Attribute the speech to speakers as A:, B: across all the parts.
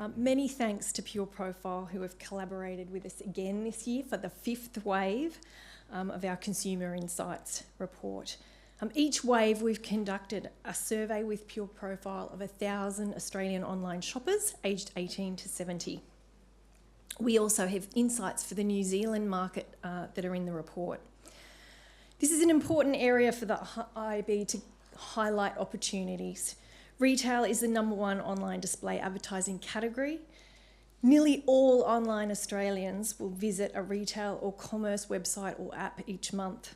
A: Many thanks to Pure Profile, who have collaborated with us again this year for the 5th wave of our Consumer Insights report. Each wave we've conducted a survey with Pure Profile of 1,000 Australian online shoppers aged 18 to 70. We also have insights for the New Zealand market that are in the report. This is an important area for the IAB to highlight opportunities. Retail is the #1 online display advertising category. Nearly all online Australians will visit a retail or commerce website or app each month.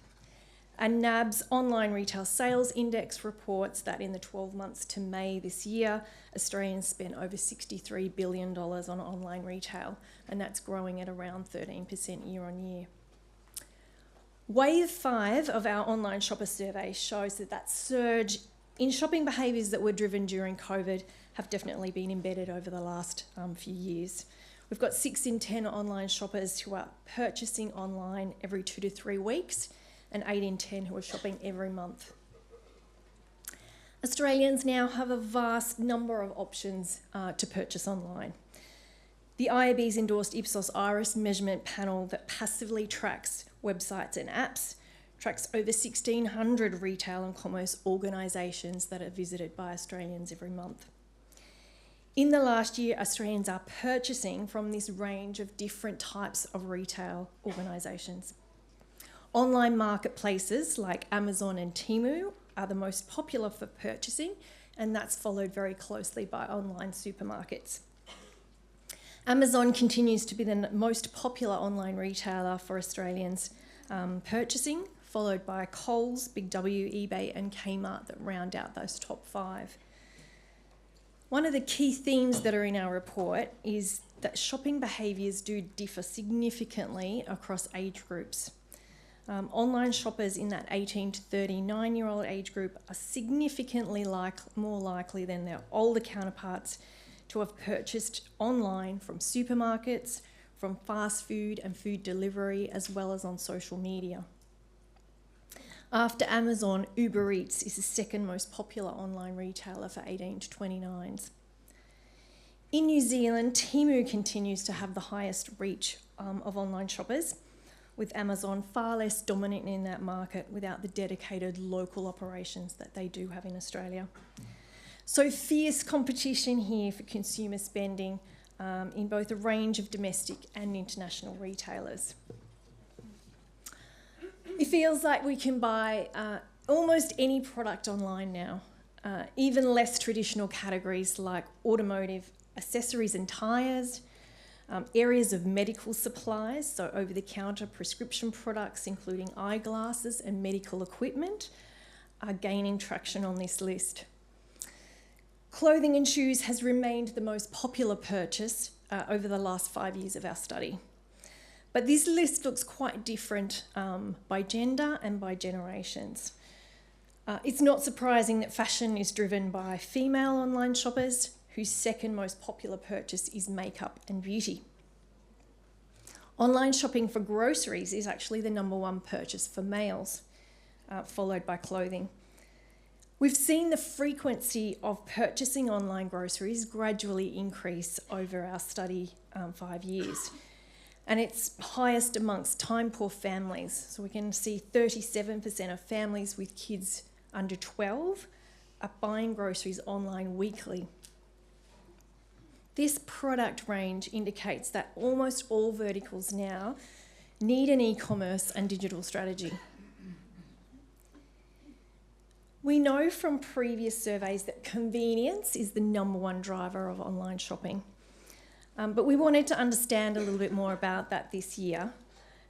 A: And NAB's Online Retail Sales Index reports that in the 12 months to May this year, Australians spent over $63 billion on online retail, and that's growing at around 13% year on year. Wave 5 of our online shopper survey shows that surge in shopping behaviours that were driven during COVID have definitely been embedded over the last few years. We've got 6 in 10 online shoppers who are purchasing online every 2 to 3 weeks, and 8 in 10 who are shopping every month. Australians now have a vast number of options to purchase online. The IAB's endorsed Ipsos Iris measurement panel that passively tracks websites and apps tracks over 1,600 retail and commerce organisations that are visited by Australians every month. In the last year, Australians are purchasing from this range of different types of retail organisations. Online marketplaces like Amazon and Temu are the most popular for purchasing, and that's followed very closely by online supermarkets. Amazon continues to be the most popular online retailer for Australians purchasing, followed by Coles, Big W, eBay and Kmart that round out those top 5. One of the key themes that are in our report is that shopping behaviours do differ significantly across age groups. Online shoppers in that 18 to 39-year-old age group are significantly more likely than their older counterparts to have purchased online from supermarkets, from fast food and food delivery, as well as on social media. After Amazon, Uber Eats is the second most popular online retailer for 18 to 29s. In New Zealand, Temu continues to have the highest reach of online shoppers, with Amazon far less dominant in that market without the dedicated local operations that they do have in Australia. So fierce competition here for consumer spending in both a range of domestic and international retailers. It feels like we can buy almost any product online now, even less traditional categories like automotive accessories and tyres, areas of medical supplies, so over-the-counter prescription products including eyeglasses and medical equipment are gaining traction on this list. Clothing and shoes has remained the most popular purchase over the last 5 years of our study. But this list looks quite different by gender and by generations. It's not surprising that fashion is driven by female online shoppers, whose second most popular purchase is makeup and beauty. Online shopping for groceries is actually the #1 purchase for males, followed by clothing. We've seen the frequency of purchasing online groceries gradually increase over our study 5 years. And it's highest amongst time-poor families. So we can see 37% of families with kids under 12 are buying groceries online weekly. This product range indicates that almost all verticals now need an e-commerce and digital strategy. We know from previous surveys that convenience is the #1 driver of online shopping. But we wanted to understand a little bit more about that this year.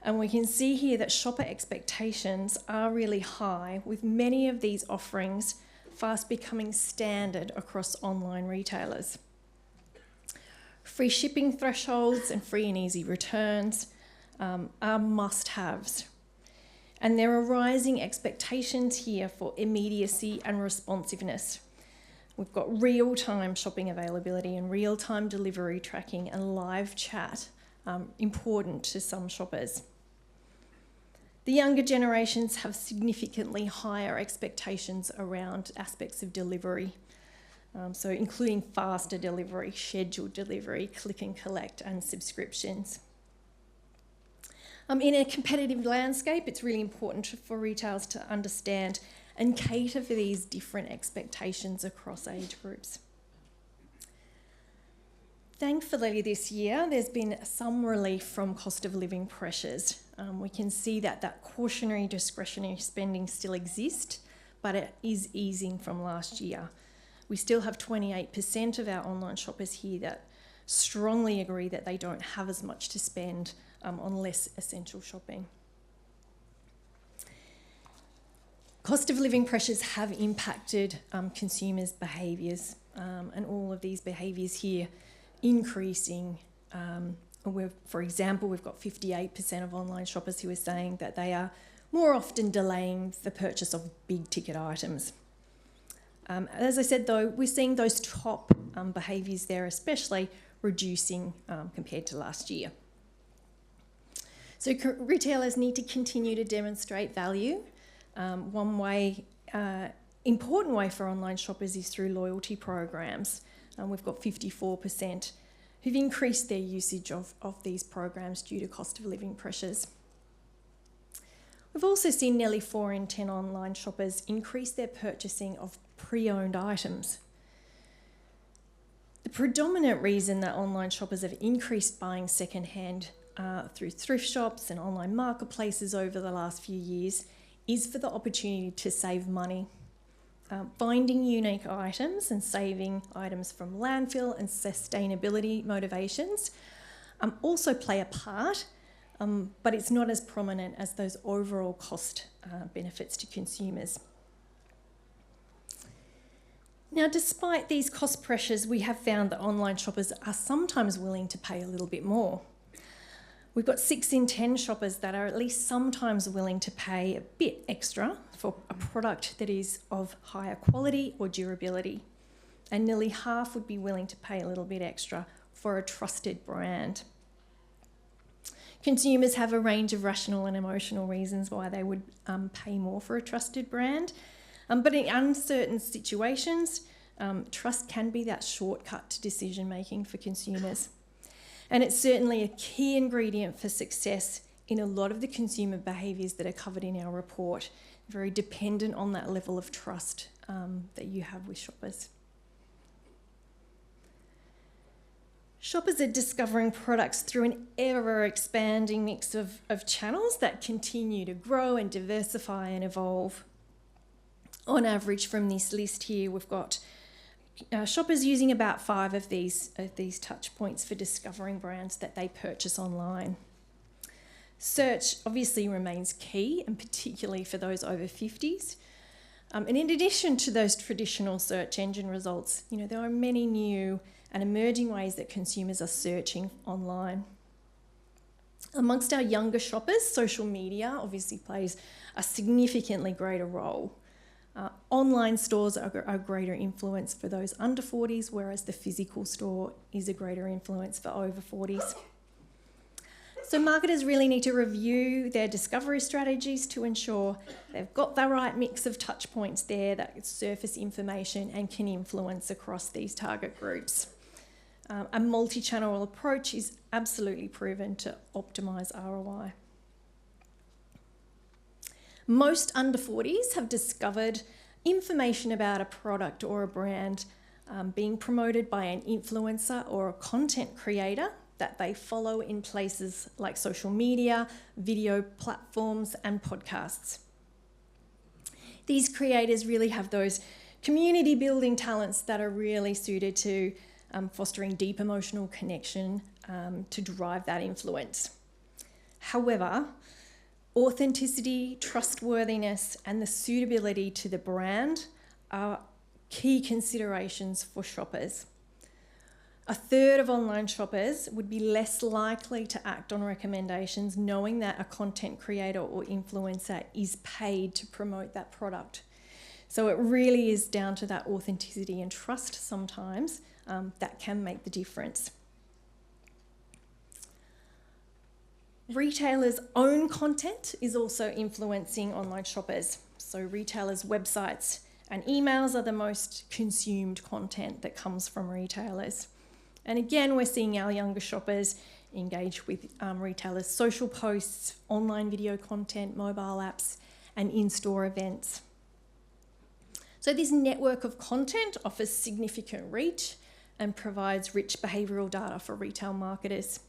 A: And we can see here that shopper expectations are really high, with many of these offerings fast becoming standard across online retailers. Free shipping thresholds and free and easy returns are must-haves. And there are rising expectations here for immediacy and responsiveness. We've got real-time shopping availability and real-time delivery tracking and live chat important to some shoppers. The younger generations have significantly higher expectations around aspects of delivery. so including faster delivery, scheduled delivery, click and collect, and subscriptions. In a competitive landscape, it's really important for retailers to understand and cater for these different expectations across age groups. Thankfully this year there's been some relief from cost of living pressures. We can see that cautionary discretionary spending still exists, but it is easing from last year. We still have 28% of our online shoppers here that strongly agree that they don't have as much to spend on less essential shopping. Cost of living pressures have impacted consumers' behaviours, and all of these behaviours here increasing. For example, we've got 58% of online shoppers who are saying that they are more often delaying the purchase of big ticket items. As I said though, we're seeing those top behaviours there especially reducing compared to last year. So retailers need to continue to demonstrate value. One way, important way for online shoppers is through loyalty programs. We've got 54% who've increased their usage of these programs due to cost of living pressures. We've also seen nearly 4 in 10 online shoppers increase their purchasing of pre-owned items. The predominant reason that online shoppers have increased buying secondhand through thrift shops and online marketplaces over the last few years is for the opportunity to save money. Finding unique items and saving items from landfill and sustainability motivations also play a part, but it's not as prominent as those overall cost benefits to consumers. Now, despite these cost pressures, we have found that online shoppers are sometimes willing to pay a little bit more. We've got 6 in 10 shoppers that are at least sometimes willing to pay a bit extra for a product that is of higher quality or durability. And nearly half would be willing to pay a little bit extra for a trusted brand. Consumers have a range of rational and emotional reasons why they would pay more for a trusted brand. But in uncertain situations, trust can be that shortcut to decision making for consumers. And it's certainly a key ingredient for success in a lot of the consumer behaviours that are covered in our report, very dependent on that level of trust that you have with shoppers. Shoppers are discovering products through an ever-expanding mix of channels that continue to grow and diversify and evolve. On average, from this list here, we've got shoppers using about 5 of these touch points for discovering brands that they purchase online. Search obviously remains key, and particularly for those over 50s. And in addition to those traditional search engine results, there are many new and emerging ways that consumers are searching online. Amongst our younger shoppers, social media obviously plays a significantly greater role. Online stores are a greater influence for those under 40s, whereas the physical store is a greater influence for over 40s. So marketers really need to review their discovery strategies to ensure they've got the right mix of touch points there that surface information and can influence across these target groups. A multi-channel approach is absolutely proven to optimise ROI. Most under 40s have discovered information about a product or a brand being promoted by an influencer or a content creator that they follow in places like social media, video platforms, and podcasts. These creators really have those community building talents that are really suited to fostering deep emotional connection to drive that influence. However, authenticity, trustworthiness, and the suitability to the brand are key considerations for shoppers. A third of online shoppers would be less likely to act on recommendations knowing that a content creator or influencer is paid to promote that product. So it really is down to that authenticity and trust sometimes that can make the difference. Retailers' own content is also influencing online shoppers. So retailers' websites And emails are the most consumed content that comes from retailers. And again, we're seeing our younger shoppers engage with retailers' social posts, online video content, mobile apps, and in-store events. So this network of content offers significant reach and provides rich behavioural data for retail marketers.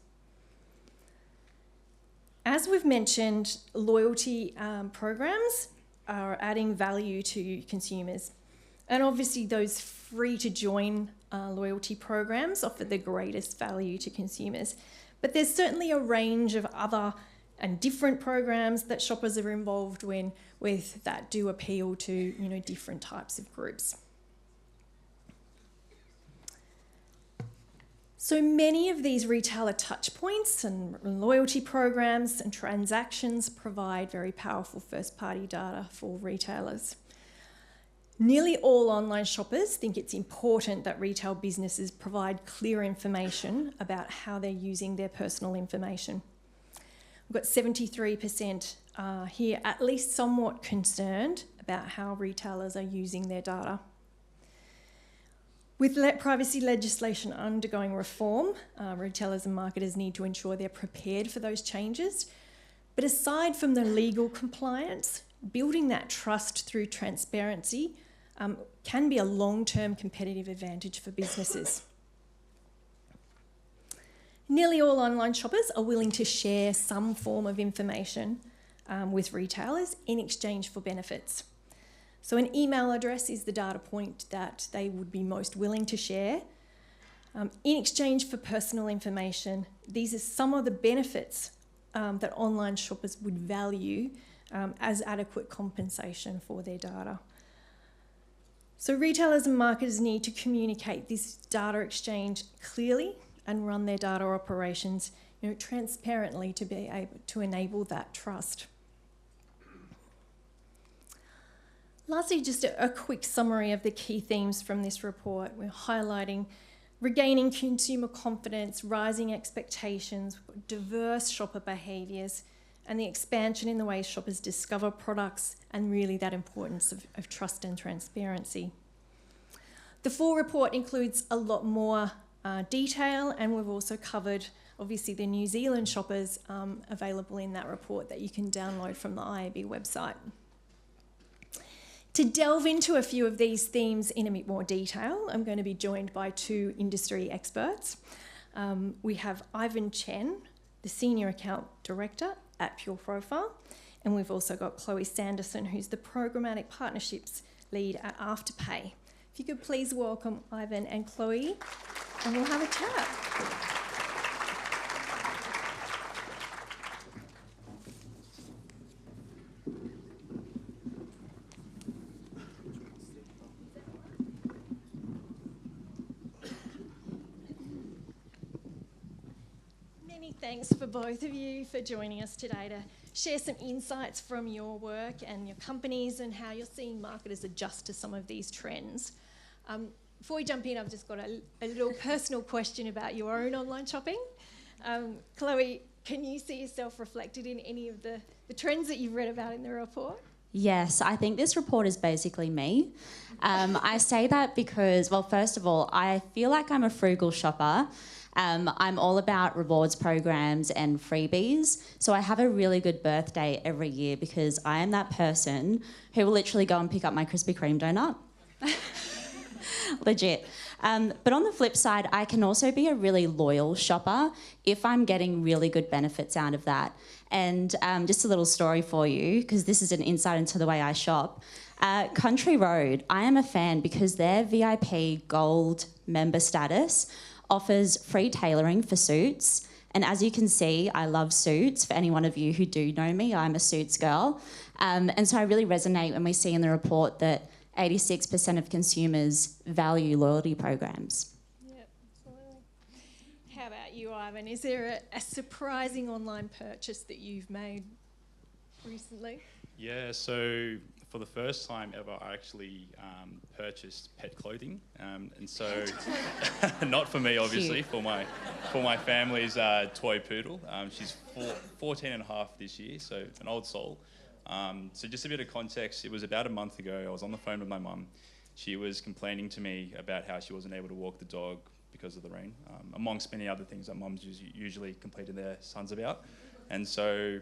A: As we've mentioned, loyalty programs are adding value to consumers. And obviously those free to join loyalty programs offer the greatest value to consumers. But there's certainly a range of other and different programs that shoppers are involved with that do appeal to different types of groups. So many of these retailer touchpoints and loyalty programs and transactions provide very powerful first-party data for retailers. Nearly all online shoppers think it's important that retail businesses provide clear information about how they're using their personal information. We've got 73% here at least somewhat concerned about how retailers are using their data. With privacy legislation undergoing reform, retailers and marketers need to ensure they're prepared for those changes. But aside from the legal compliance, building that trust through transparency can be a long-term competitive advantage for businesses. Nearly all online shoppers are willing to share some form of information with retailers in exchange for benefits. So an email address is the data point that they would be most willing to share. In exchange for personal information, these are some of the benefits that online shoppers would value as adequate compensation for their data. So retailers and marketers need to communicate this data exchange clearly and run their data operations transparently to be able to enable that trust. Lastly, just a quick summary of the key themes from this report. We're highlighting regaining consumer confidence, rising expectations, diverse shopper behaviours, and the expansion in the ways shoppers discover products, and really that importance of trust and transparency. The full report includes a lot more detail, and we've also covered obviously the New Zealand shoppers available in that report that you can download from the IAB website. To delve into a few of these themes in a bit more detail, I'm going to be joined by two industry experts. We have Ivan Chen, the Senior Account Director at Pure Profile, and we've also got Chloe Sanderson, who's the Programmatic Partnerships Lead at Afterpay. If you could please welcome Ivan and Chloe, and we'll have a chat. Thanks for both of you for joining us today to share some insights from your work and your companies and how you're seeing marketers adjust to some of these trends. Before we jump in, I've just got a little personal question about your own online shopping. Chloe, can you see yourself reflected in any of the trends that you've read about in the report?
B: Yes, I think this report is basically me. I say that because, well, first of all, I feel like I'm a frugal shopper. I'm all about rewards programs and freebies. So I have a really good birthday every year because I am that person who will literally go and pick up my Krispy Kreme donut. Legit. But on the flip side, I can also be a really loyal shopper if I'm getting really good benefits out of that. And just a little story for you, because this is an insight into the way I shop. Country Road, I am a fan because their VIP Gold member status offers free tailoring for suits. And as you can see, I love suits. For any one of you who do know me, I'm a suits girl. And so I really resonate when we see in the report that 86% of consumers value loyalty programs.
A: Yep, absolutely. How about you, Ivan? Is there a surprising online purchase that you've made recently?
C: Yeah, so for the first time ever, I actually purchased pet clothing, and so not for me, obviously, for my family's toy poodle. She's 14 and a half this year, so an old soul. So just a bit of context, it was about a month ago, I was on the phone with my mum. She was complaining to me about how she wasn't able to walk the dog because of the rain, amongst many other things that mums usually complain to their sons about. And so,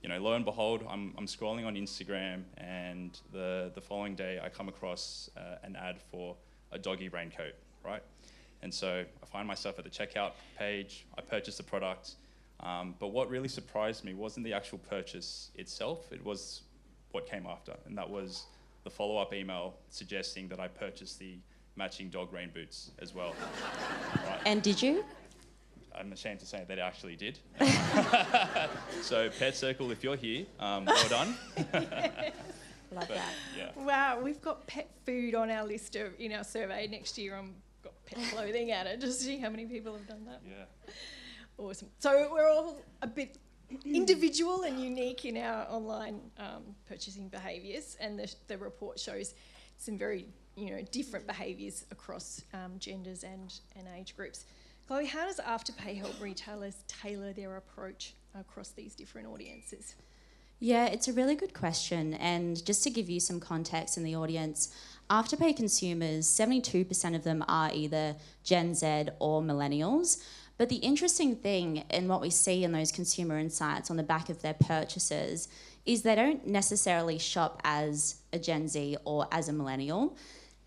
C: you know, lo and behold, I'm scrolling on Instagram, and the following day I come across an ad for a doggy raincoat, right? And so I find myself at the checkout page, I purchase the product, but what really surprised me wasn't the actual purchase itself, it was what came after, and that was the follow-up email suggesting that I purchase the matching dog rain boots as well. Right?
B: And did you?
C: I'm ashamed to say that I actually did. So Pet Circle, if you're here, well done.
B: Love that.
C: Yeah.
A: Wow, we've got pet food on our list in our survey next year. Got pet clothing added, just to see how many people have done that.
C: Yeah.
A: Awesome. So we're all a bit individual and unique in our online purchasing behaviours, and the report shows some very different behaviours across genders and age groups. Chloe, how does Afterpay help retailers tailor their approach across these different audiences?
B: Yeah, it's a really good question. And just to give you some context in the audience, Afterpay consumers, 72% of them are either Gen Z or millennials. But the interesting thing and what we see in those consumer insights on the back of their purchases is they don't necessarily shop as a Gen Z or as a millennial.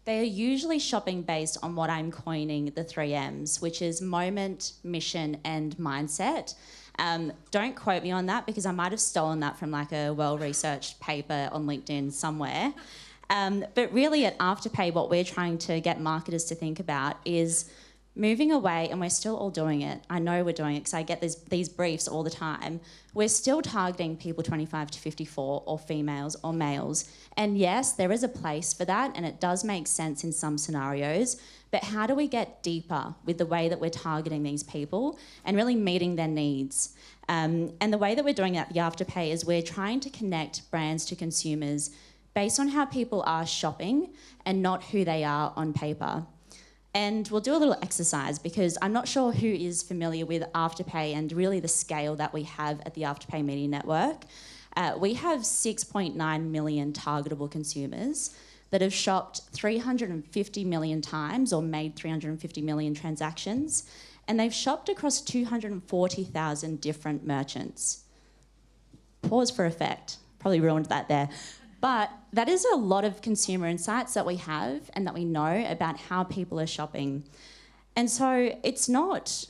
B: They are usually shopping based on what I'm coining the 3 M's, which is moment, mission, and mindset. Don't quote me on that because I might have stolen that from like a well-researched paper on LinkedIn somewhere. But really at Afterpay, what we're trying to get marketers to think about is moving away, and we're still all doing it. I know we're doing it because I get these briefs all the time. We're still targeting people 25 to 54 or females or males. And yes, there is a place for that, and it does make sense in some scenarios. But how do we get deeper with the way that we're targeting these people and really meeting their needs? And the way that we're doing it at the Afterpay is we're trying to connect brands to consumers based on how people are shopping and not who they are on paper. And we'll do a little exercise because I'm not sure who is familiar with Afterpay and really the scale that we have at the Afterpay Media Network. We have 6.9 million targetable consumers that have shopped 350 million times or made 350 million transactions, and they've shopped across 240,000 different merchants. Pause for effect. Probably ruined that there. But that is a lot of consumer insights that we have and that we know about how people are shopping. And so it's not,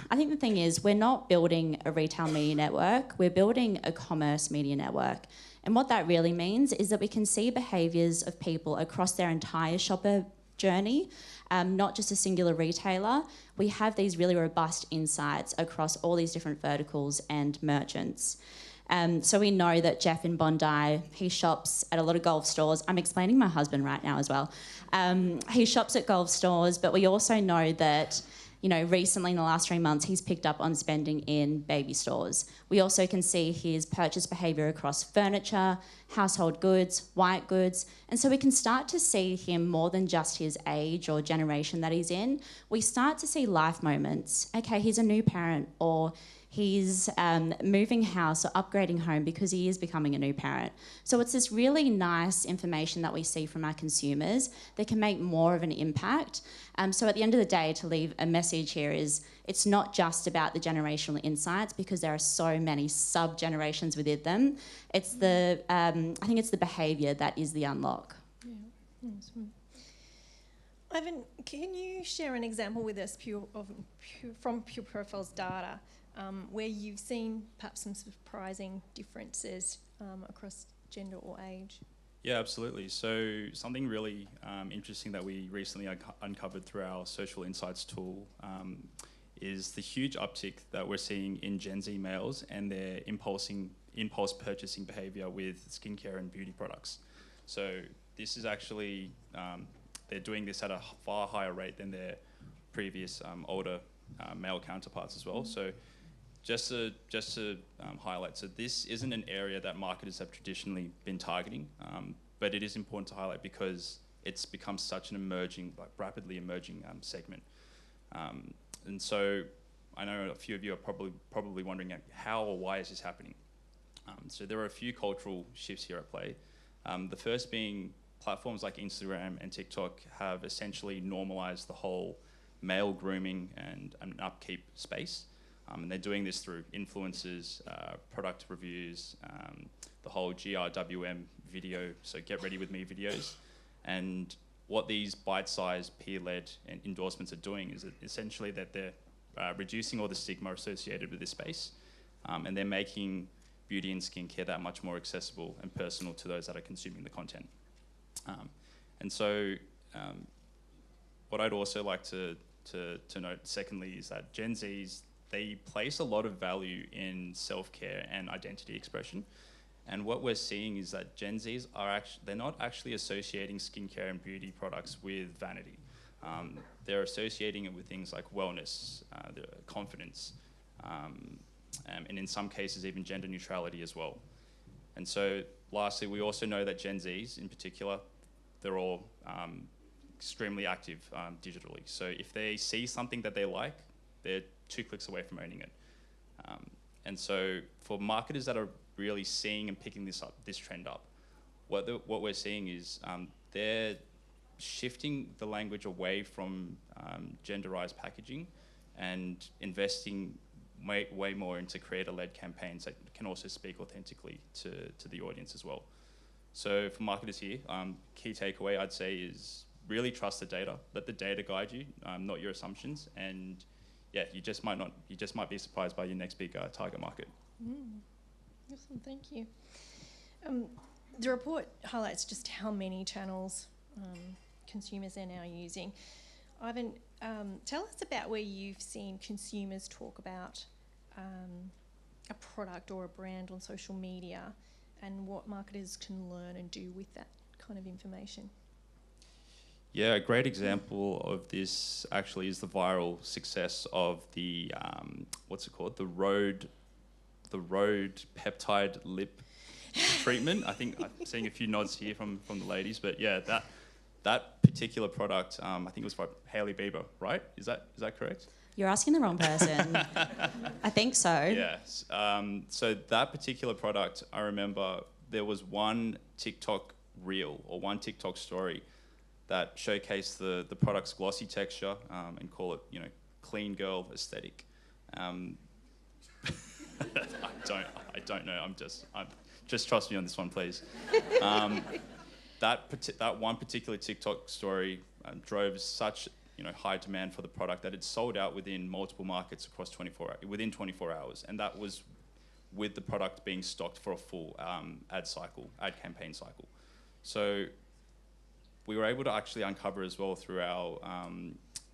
B: I think the thing is we're not building a retail media network, we're building a commerce media network. And what that really means is that we can see behaviours of people across their entire shopper journey, not just a singular retailer. We have these really robust insights across all these different verticals and merchants. So we know that Jeff in Bondi, he shops at a lot of golf stores. I'm explaining my husband right now as well. He shops at golf stores, but we also know that, recently in the last 3 months, he's picked up on spending in baby stores. We also can see his purchase behaviour across furniture, household goods, white goods. And so we can start to see him more than just his age or generation that he's in. We start to see life moments. Okay, he's a new parent, or he's moving house or upgrading home because he is becoming a new parent. So it's this really nice information that we see from our consumers that can make more of an impact. So at the end of the day, to leave a message here is it's not just about the generational insights because there are so many sub-generations within them. It's I think it's the behaviour that is the unlock.
A: Yeah. Awesome. Ivan, can you share an example with us from Pure Profile's data where you've seen perhaps some surprising differences across gender or age?
C: Yeah, absolutely. So something really interesting that we recently uncovered through our social insights tool is the huge uptick that we're seeing in Gen Z males and their impulse purchasing behaviour with skincare and beauty products. So this is actually, they're doing this at a far higher rate than their previous older male counterparts as well. So just to highlight, so this isn't an area that marketers have traditionally been targeting, but it is important to highlight because it's become such an emerging, rapidly emerging segment. And so I know a few of you are probably wondering how or why is this happening? So there are a few cultural shifts here at play. The first being platforms like Instagram and TikTok have essentially normalized the whole male grooming and an upkeep space. And they're doing this through influencers, product reviews, the whole GRWM video, so get ready with me videos. And what these bite-sized peer-led endorsements are doing is that essentially that they're reducing all the stigma associated with this space, and they're making beauty and skincare that much more accessible and personal to those that are consuming the content. And so what I'd also like to note secondly is that Gen Zs, they place a lot of value in self-care and identity expression. And what we're seeing is that Gen Zs they're not actually associating skincare and beauty products with vanity. They're associating it with things like wellness, confidence, and in some cases even gender neutrality as well. And so lastly, we also know that Gen Zs in particular, they're all extremely active digitally. So if they see something that they like, they're 2 clicks away from owning it. And so for marketers that are really seeing and picking this trend up, what we're seeing is they're shifting the language away from genderized packaging and investing way more into creator-led campaigns that can also speak authentically to the audience as well. So for marketers here, key takeaway I'd say is really trust the data. Let the data guide you, not your assumptions. And yeah, you just might be surprised by your next big target market.
A: Awesome, thank you. The report highlights just how many channels consumers are now using. Ivan, tell us about where you've seen consumers talk about a product or a brand on social media and what marketers can learn and do with that kind of information.
C: Yeah, a great example of this actually is the viral success of the, what's it called? The Rode peptide lip treatment. I think I'm seeing a few nods here from the ladies, but yeah, that particular product, I think it was by Hailey Bieber, right? Is that correct?
B: You're asking the wrong person. I think so.
C: Yes. So that particular product, I remember there was one TikTok reel or one TikTok story that showcased the product's glossy texture and call it, clean girl aesthetic. I don't know. Just trust me on this one, please. That one particular TikTok story drove such high demand for the product that it sold out within multiple markets across within 24 hours, and that was with the product being stocked for a full ad campaign cycle. So we were able to actually uncover as well through our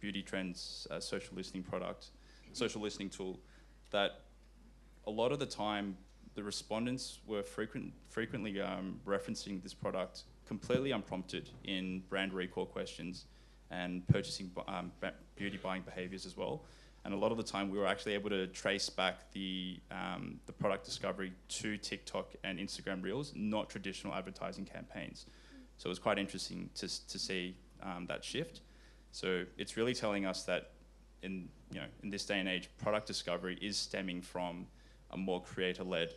C: Beauty Trends social listening tool that a lot of the time the respondents were frequently referencing this product completely unprompted in brand recall questions and purchasing beauty buying behaviors as well. And a lot of the time we were actually able to trace back the product discovery to TikTok and Instagram Reels, not traditional advertising campaigns. So it was quite interesting to see that shift. So it's really telling us that in this day and age, product discovery is stemming from a more creator-led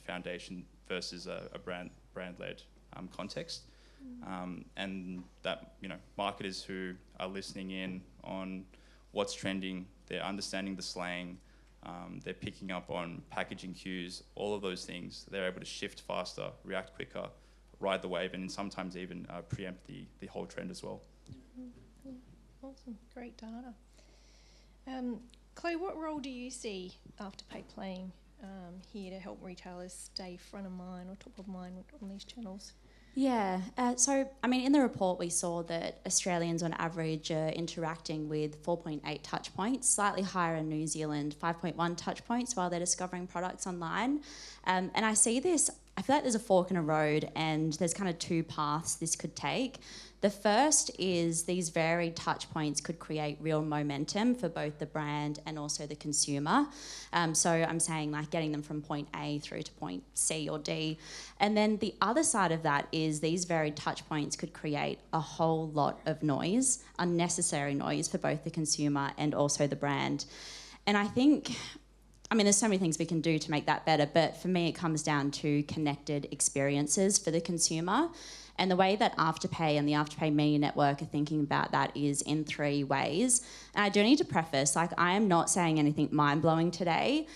C: foundation versus a brand-led context. And that marketers who are listening in on what's trending, they're understanding the slang, they're picking up on packaging cues, all of those things. They're able to shift faster, react quicker, ride the wave, and sometimes even preempt the whole trend as well.
A: Awesome, great data. Chloe, what role do you see Afterpay playing here to help retailers stay front of mind or top of mind on these channels?
B: Yeah, so I mean, in the report we saw that Australians on average are interacting with 4.8 touch points, slightly higher in New Zealand, 5.1 touch points while they're discovering products online. And I see this, I feel like there's a fork in a road and there's kind of two paths this could take. The first is these varied touch points could create real momentum for both the brand and also the consumer. So I'm saying like getting them from point A through to point C or D. And then the other side of that is these varied touch points could create a whole lot of noise, unnecessary noise for both the consumer and also the brand. And I think I mean, there's so many things we can do to make that better, but for me, it comes down to connected experiences for the consumer. And the way that Afterpay and the Afterpay Media Network are thinking about that is in 3 ways. And I do need to preface, like, I am not saying anything mind-blowing today.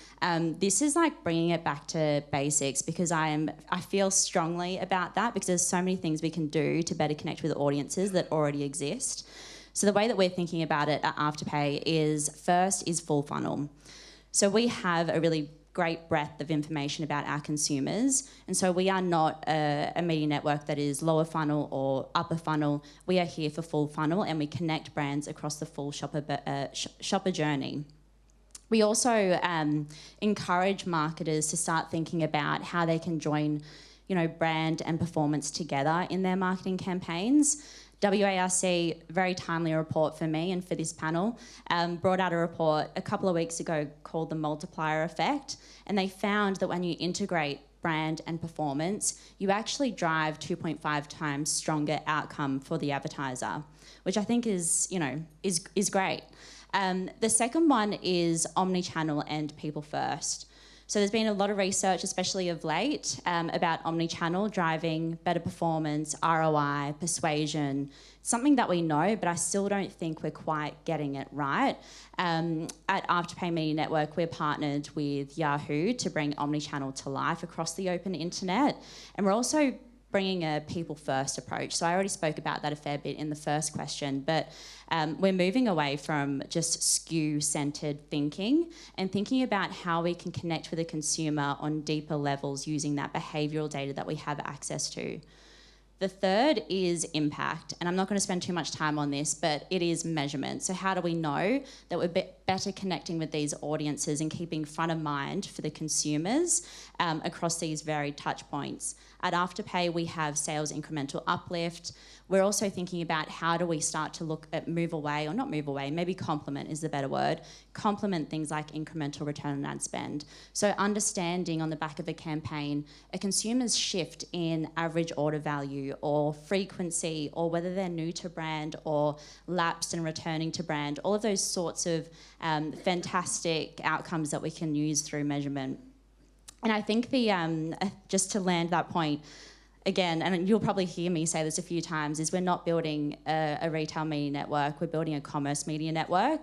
B: This is like bringing it back to basics, because I feel strongly about that, because there's so many things we can do to better connect with audiences that already exist. So the way that we're thinking about it at Afterpay is, first is full funnel. So we have a really great breadth of information about our consumers, and so we are not a media network that is lower funnel or upper funnel. We are here for full funnel, and we connect brands across the full shopper journey. We also encourage marketers to start thinking about how they can join, brand and performance together in their marketing campaigns. WARC, very timely report for me and for this panel, brought out a report a couple of weeks ago called the multiplier effect, and they found that when you integrate brand and performance, you actually drive 2.5 times stronger outcome for the advertiser, which I think is great. The second one is omnichannel and people first. So there's been a lot of research, especially of late, about omnichannel driving better performance, ROI, persuasion. Something that we know, but I still don't think we're quite getting it right. At Afterpay Media Network, we're partnered with Yahoo to bring omnichannel to life across the open internet. And we're also bringing a people-first approach. So I already spoke about that a fair bit in the first question, but we're moving away from just SKU-centred thinking and thinking about how we can connect with a consumer on deeper levels using that behavioural data that we have access to. The third is impact, and I'm not going to spend too much time on this, but it is measurement. So how do we know that we're better connecting with these audiences and keeping front of mind for the consumers across these varied touch points? At Afterpay, we have sales incremental uplift. We're also thinking about how do we start to look at maybe complement is the better word, complement things like incremental return on ad spend. So understanding on the back of a campaign, a consumer's shift in average order value or frequency, or whether they're new to brand or lapsed and returning to brand, all of those sorts of fantastic outcomes that we can use through measurement. And I think just to land that point, again, and you'll probably hear me say this a few times, is we're not building a retail media network, we're building a commerce media network.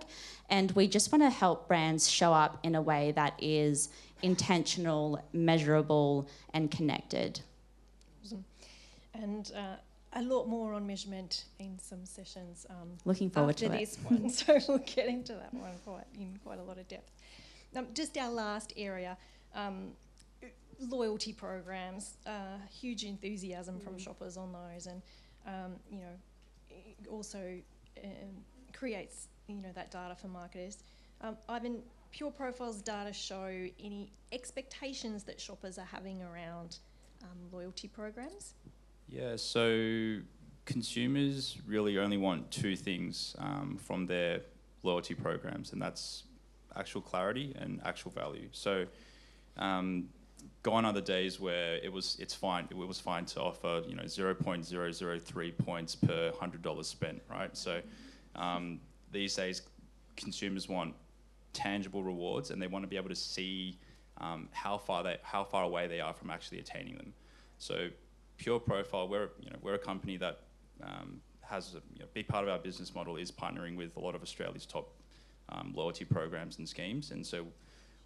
B: And we just want to help brands show up in a way that is intentional, measurable, and connected.
A: Awesome. And a lot more on measurement in some sessions.
B: Looking forward to it.
A: After this one, so we'll get into that one in quite a lot of depth. Just our last area. Loyalty programs, huge enthusiasm from shoppers on those, and it also creates that data for marketers. Ivan, Pure Profile's data show any expectations that shoppers are having around loyalty programs?
C: Yeah, so consumers really only want 2 things from their loyalty programs, and that's actual clarity and actual value. So gone are the days where it was fine to offer 0.003 points per $100 spent, right? So these days consumers want tangible rewards, and they want to be able to see how far away they are from actually attaining them. So Pure Profile, we're a company that has a big part of our business model is partnering with a lot of Australia's top loyalty programs and schemes, and so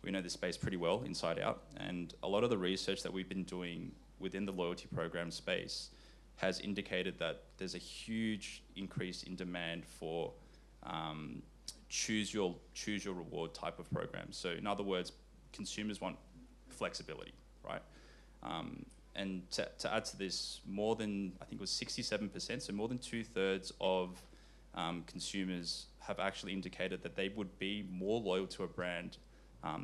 C: we know this space pretty well inside out. And a lot of the research that we've been doing within the loyalty program space has indicated that there's a huge increase in demand for choose your reward type of programs. So in other words, consumers want flexibility, right? And to add to this, more than, I think it was 67%, so more than 2/3 of consumers have actually indicated that they would be more loyal to a brand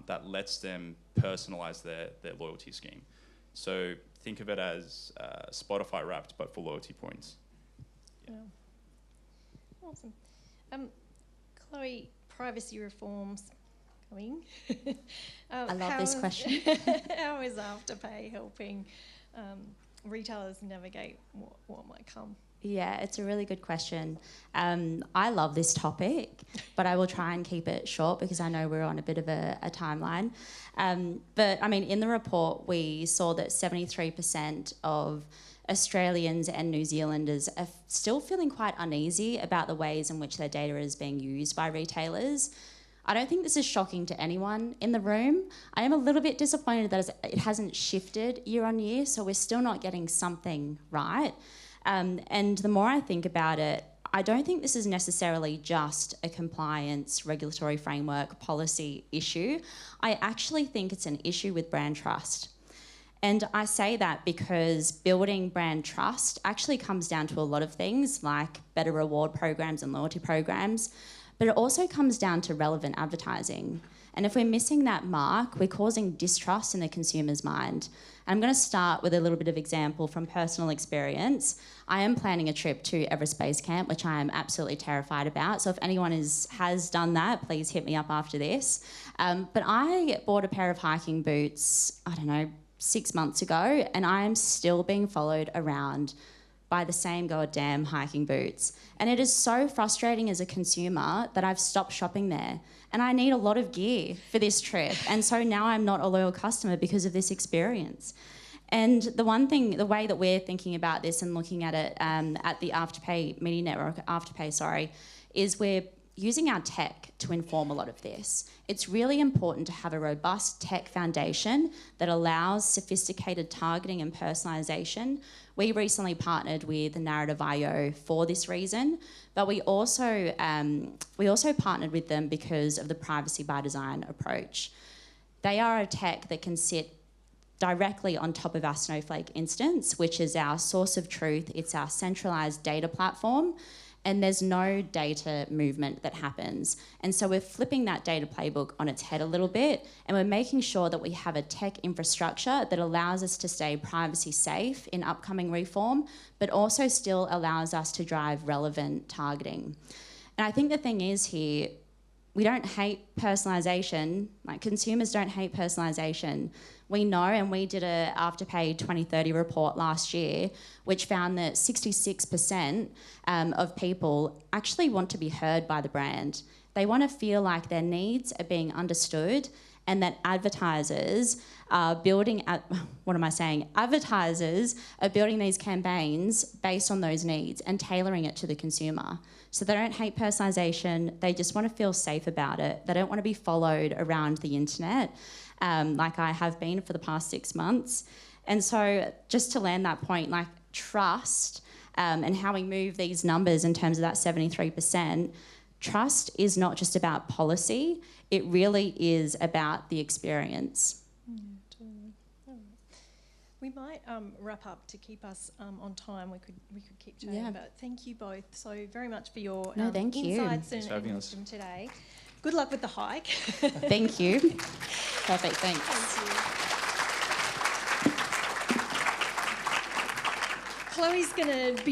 C: that lets them personalize their loyalty scheme. So think of it as Spotify Wrapped, but for loyalty points.
A: Yeah. Awesome. Chloe, privacy reforms coming.
B: I love this question.
A: How is Afterpay helping retailers navigate what might come
B: Yeah, it's a really good question. I love this topic, but I will try and keep it short because I know we're on a bit of a timeline. But I mean, in the report, we saw that 73% of Australians and New Zealanders are still feeling quite uneasy about the ways in which their data is being used by retailers. I don't think this is shocking to anyone in the room. I am a little bit disappointed that it hasn't shifted year on year, so we're still not getting something right. And the more I think about it, I don't think this is necessarily just a compliance, regulatory framework, policy issue. I actually think it's an issue with brand trust. And I say that because building brand trust actually comes down to a lot of things like better reward programs and loyalty programs, but it also comes down to relevant advertising. And if we're missing that mark, we're causing distrust in the consumer's mind. I'm going to start with a little bit of example from personal experience. I am planning a trip to Everest Base Camp, which I am absolutely terrified about. So if anyone has done that, please hit me up after this. But I bought a pair of hiking boots, 6 months ago, and I am still being followed around by the same goddamn hiking boots. And it is so frustrating as a consumer that I've stopped shopping there. And I need a lot of gear for this trip. And so now I'm not a loyal customer because of this experience. And the way that we're thinking about this and looking at it at the Afterpay Media Network, is we're using our tech to inform a lot of this. It's really important to have a robust tech foundation that allows sophisticated targeting and personalisation. We recently partnered with Narrative.io for this reason, but we also partnered with them because of the privacy by design approach. They are a tech that can sit directly on top of our Snowflake instance, which is our source of truth. It's our centralised data platform. And there's no data movement that happens. And so we're flipping that data playbook on its head a little bit, and we're making sure that we have a tech infrastructure that allows us to stay privacy safe in upcoming reform, but also still allows us to drive relevant targeting. And I think the thing is here, we don't hate personalisation, like consumers don't hate personalisation. We know, and we did a Afterpay 2030 report last year, which found that 66% of people actually want to be heard by the brand. They want to feel like their needs are being understood and that advertisers are building these campaigns based on those needs and tailoring it to the consumer. So they don't hate personalisation, they just want to feel safe about it. They don't want to be followed around the internet like I have been for the past 6 months. And so just to land that point, like trust and how we move these numbers in terms of that 73%, trust is not just about policy, it really is about the experience.
A: Totally. All right. We might wrap up to keep us on time. We could keep chatting, but thank you both so very much for your insights and wisdom today. Good luck with the hike.
B: Thank you. Perfect, thanks.
A: Thank you. Chloe's going to be